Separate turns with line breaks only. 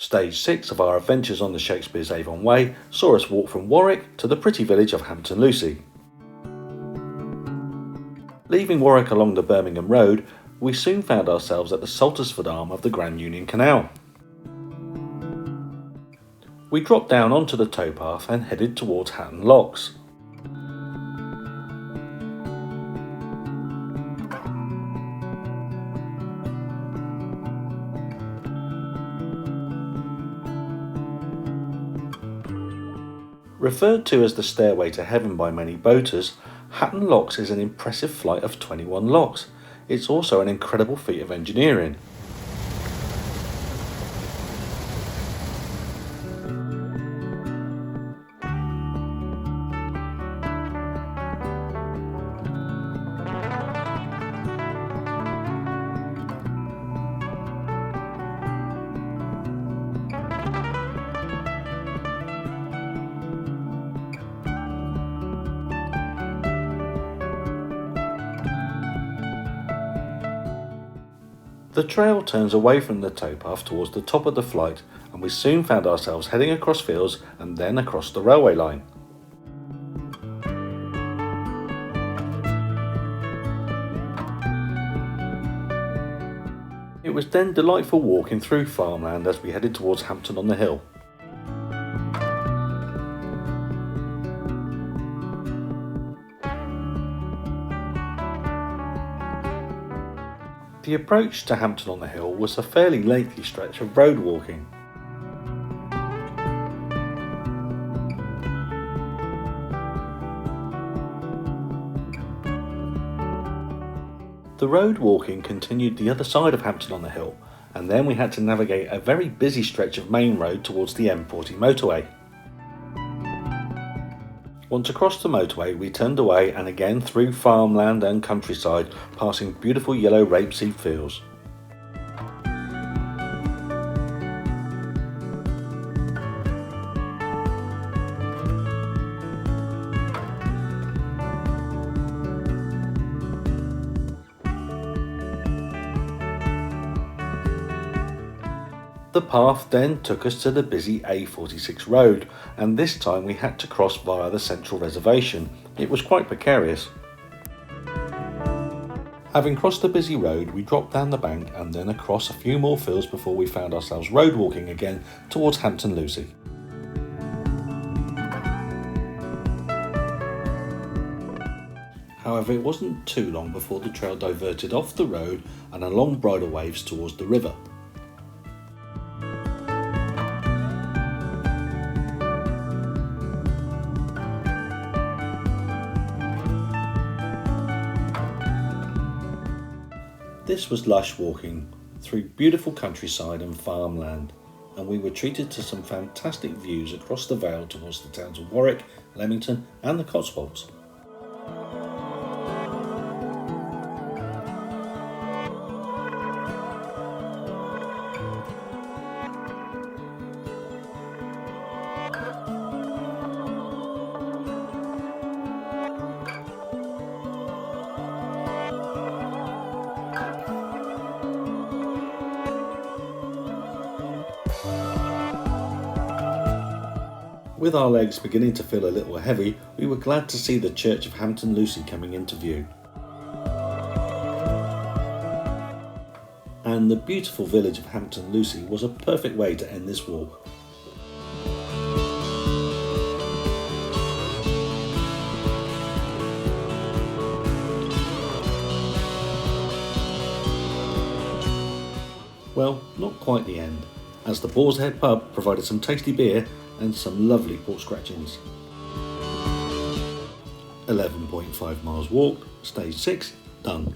Stage 6 of our adventures on the Shakespeare's Avon Way saw us walk from Warwick to the pretty village of Hampton Lucy. Leaving Warwick along the Birmingham Road, we soon found ourselves at the Saltersford arm of the Grand Union Canal. We dropped down onto the towpath and headed towards Hatton Locks. Referred to as the stairway to heaven by many boaters, Hatton Locks is an impressive flight of 21 locks. It's also an incredible feat of engineering. The trail turns away from the towpath towards the top of the flight, and we soon found ourselves heading across fields and then across the railway line. It was then delightful walking through farmland as we headed towards Hampton on the Hill. The approach to Hampton on the Hill was a fairly lengthy stretch of road walking. The road walking continued the other side of Hampton on the Hill, and then we had to navigate a very busy stretch of main road towards the M40 Motorway. Once across the motorway, we turned away and again through farmland and countryside, passing beautiful yellow rapeseed fields. The path then took us to the busy A46 road, and this time we had to cross via the central reservation. It was quite precarious. Having crossed the busy road, we dropped down the bank and then across a few more fields before we found ourselves road walking again towards Hampton Lucy. However, it wasn't too long before the trail diverted off the road and along bridle waves towards the river. This was lush walking through beautiful countryside and farmland, and we were treated to some fantastic views across the vale towards the towns of Warwick, Leamington and the Cotswolds. With our legs beginning to feel a little heavy, we were glad to see the church of Hampton Lucy coming into view. And the beautiful village of Hampton Lucy was a perfect way to end this walk. Well, not quite the end, as the Boar's Head pub provided some tasty beer and some lovely pork scratchings. 11.5 miles walked, stage 6 done.